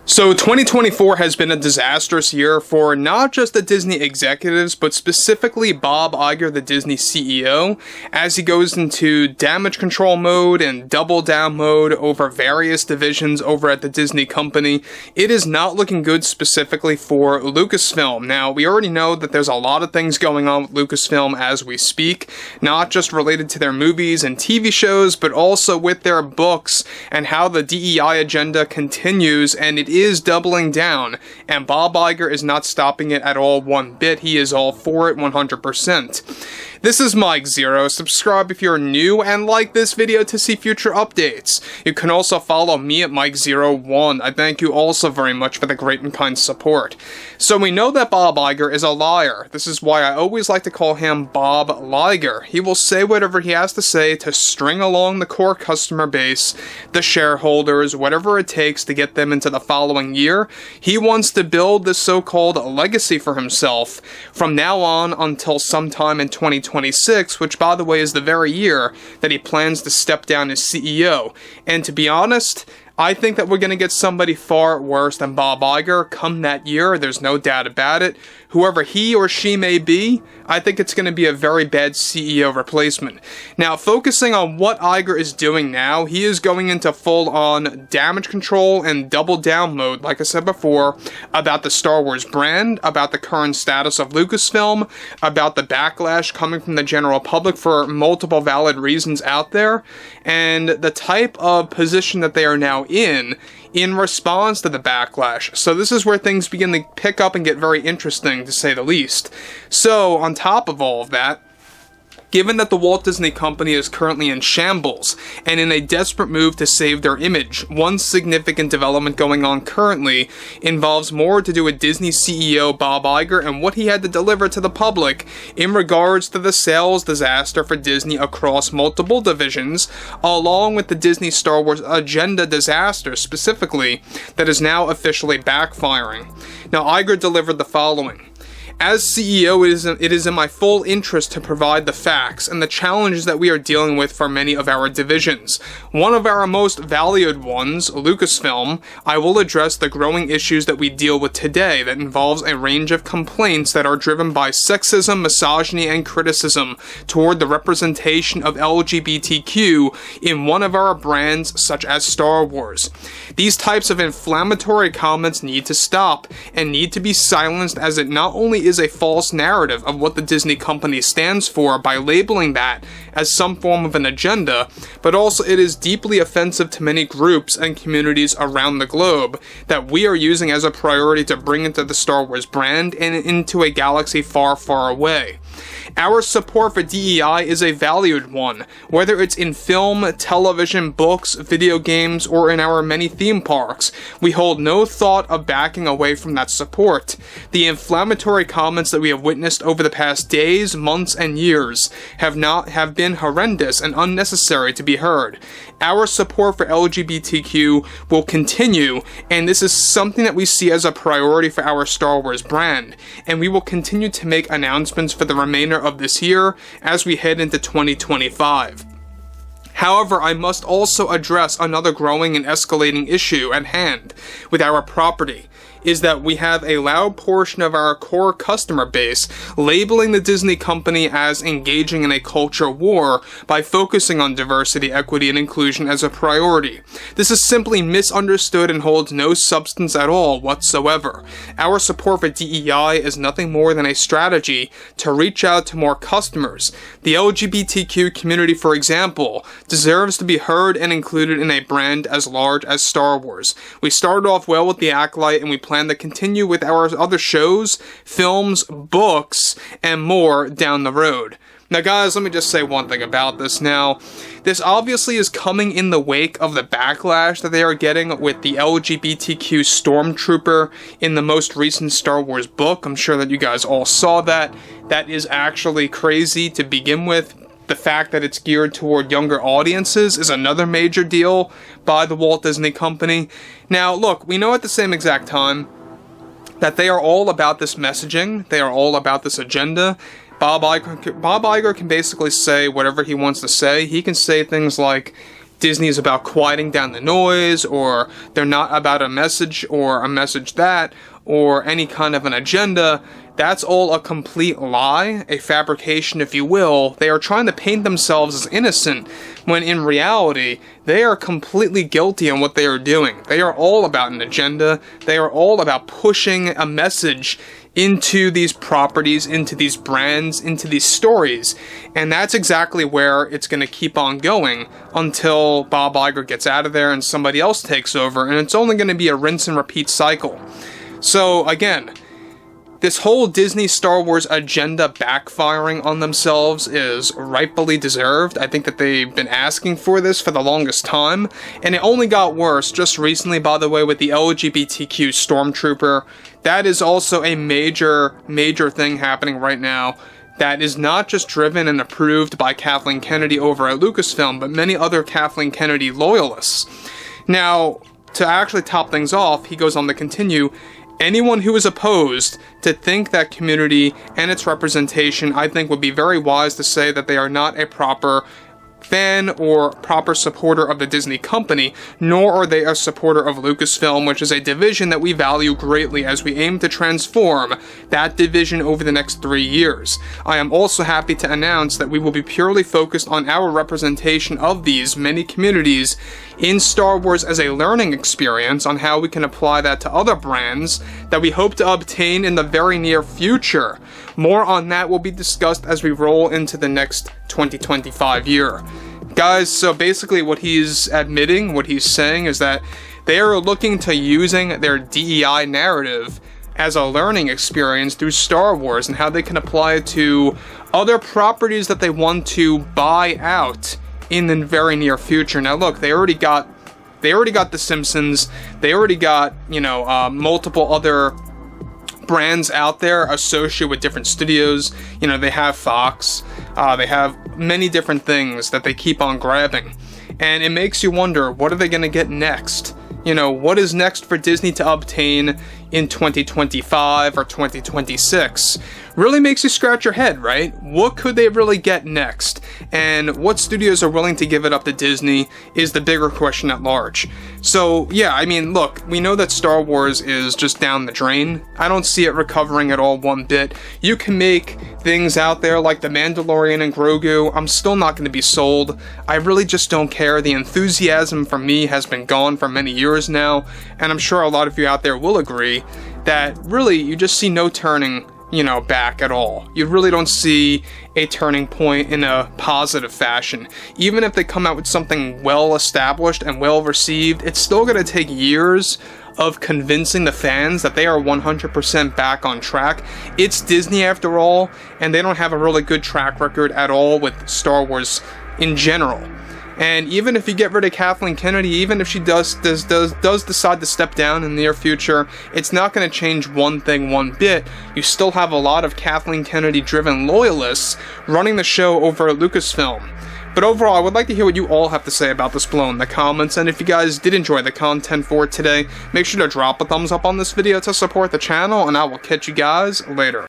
So 2024 has been a disastrous year for not just the Disney executives, but specifically Bob Iger, the Disney CEO, as he goes into damage control mode and double down mode over various divisions over at the Disney company. It is not looking good specifically for Lucasfilm. Now, we already know that there's a lot of things going on with Lucasfilm as we speak, not just related to their movies and TV shows, but also with their books and how the DEI agenda continues, and it is doubling down, and Bob Iger is not stopping it at all one bit. He is all for it 100%. This is Mike Zero. Subscribe if you're new and like this video to see future updates. You can also follow me at Mike01. I thank you also very much for the great and kind support. So we know that Bob Iger is a liar. This is why I always like to call him Bob Liger. He will say whatever he has to say to string along the core customer base, the shareholders, whatever it takes to get them into the following year. He wants to build this so-called legacy for himself from now on until sometime in 2026, which by the way is the very year that he plans to step down as CEO. And to be honest, I think that we're going to get somebody far worse than Bob Iger come that year. There's no doubt about it. Whoever he or she may be, I think it's going to be a very bad CEO replacement. Now, focusing on what Iger is doing now, he is going into full-on damage control and double-down mode, like I said before, about the Star Wars brand, about the current status of Lucasfilm, about the backlash coming from the general public for multiple valid reasons out there, and the type of position that they are now in response to the backlash. So this is where things begin to pick up and get very interesting, to say the least. So, on top of all of that, given that the Walt Disney Company is currently in shambles and in a desperate move to save their image, one significant development going on currently involves more to do with Disney CEO Bob Iger and what he had to deliver to the public in regards to the sales disaster for Disney across multiple divisions, along with the Disney Star Wars agenda disaster specifically that is now officially backfiring. Now, Iger delivered the following. As CEO, it is in my full interest to provide the facts and the challenges that we are dealing with for many of our divisions. One of our most valued ones, Lucasfilm, I will address the growing issues that we deal with today that involves a range of complaints that are driven by sexism, misogyny, and criticism toward the representation of LGBTQ in one of our brands such as Star Wars. These types of inflammatory comments need to stop and need to be silenced, as it not only is a false narrative of what the Disney company stands for by labeling that as some form of an agenda, but also it is deeply offensive to many groups and communities around the globe that we are using as a priority to bring into the Star Wars brand and into a galaxy far, far away. Our support for DEI is a valued one, whether it's in film, television, books, video games, or in our many theme parks. We hold no thought of backing away from that support. The inflammatory comments that we have witnessed over the past days, months, and years have been horrendous and unnecessary to be heard. Our support for LGBTQ will continue, and this is something that we see as a priority for our Star Wars brand, and we will continue to make announcements for the remainder of this year as we head into 2025. However, I must also address another growing and escalating issue at hand with our property, is that we have a loud portion of our core customer base labeling the Disney company as engaging in a culture war by focusing on diversity, equity, and inclusion as a priority. This is simply misunderstood and holds no substance at all whatsoever. Our support for DEI is nothing more than a strategy to reach out to more customers. The LGBTQ community, for example, deserves to be heard and included in a brand as large as Star Wars. We started off well with the Acolyte, and we plan to continue with our other shows, films, books, and more down the road. Now guys, let me just say one thing about this now. This obviously is coming in the wake of the backlash that they are getting with the LGBTQ stormtrooper in the most recent Star Wars book. I'm sure that you guys all saw that. That is actually crazy to begin with. The fact that it's geared toward younger audiences is another major deal by the Walt Disney Company. Now, look, we know at the same exact time that they are all about this messaging. They are all about this agenda. Bob Iger can basically say whatever he wants to say. He can say things like, Disney is about quieting down the noise, or they're not about a message or a message that, or any kind of an agenda. That's all a complete lie, a fabrication, if you will. They are trying to paint themselves as innocent, when in reality, they are completely guilty in what they are doing. They are all about an agenda. They are all about pushing a message into these properties, into these brands, into these stories. And that's exactly where it's going to keep on going until Bob Iger gets out of there and somebody else takes over. And it's only going to be a rinse and repeat cycle. So again, this whole Disney Star Wars agenda backfiring on themselves is rightfully deserved. I think that they've been asking for this for the longest time, and it only got worse just recently, by the way, with the LGBTQ stormtrooper. That is also a major thing happening right now that is not just driven and approved by Kathleen Kennedy over at Lucasfilm, but many other Kathleen Kennedy loyalists. Now, to actually top things off, he goes on to continue, anyone who is opposed to think that community and its representation, I think would be very wise to say that they are not a proper fan or proper supporter of the Disney company, nor are they a supporter of Lucasfilm, which is a division that we value greatly as we aim to transform that division over the next 3 years. I am also happy to announce that we will be purely focused on our representation of these many communities in Star Wars as a learning experience on how we can apply that to other brands that we hope to obtain in the very near future. More on that will be discussed as we roll into the next 2025 year. Guys, so basically what he's admitting, what he's saying is that they are looking to using their DEI narrative as a learning experience through Star Wars and how they can apply it to other properties that they want to buy out in the very near future. Now look, they already got The Simpsons, they already got, multiple other brands out there associated with different studios. They have Fox, they have many different things that they keep on grabbing. And it makes you wonder, what are they going to get next? What is next for Disney to obtain in 2025 or 2026? Really makes you scratch your head, right? What could they really get next? And what studios are willing to give it up to Disney is the bigger question at large. So, yeah, look, we know that Star Wars is just down the drain. I don't see it recovering at all one bit. You can make things out there like The Mandalorian and Grogu. I'm still not going to be sold. I really just don't care. The enthusiasm for me has been gone for many years now, and I'm sure a lot of you out there will agree that really you just see no turning back at all. You really don't see a turning point in a positive fashion. Even if they come out with something well established and well received, it's still going to take years of convincing the fans that they are 100% back on track. It's Disney after all, and they don't have a really good track record at all with Star Wars in general. And even if you get rid of Kathleen Kennedy, even if she does decide to step down in the near future, it's not going to change one thing one bit. You still have a lot of Kathleen Kennedy-driven loyalists running the show over at Lucasfilm. But overall, I would like to hear what you all have to say about this below in the comments, and if you guys did enjoy the content for today, make sure to drop a thumbs up on this video to support the channel, and I will catch you guys later.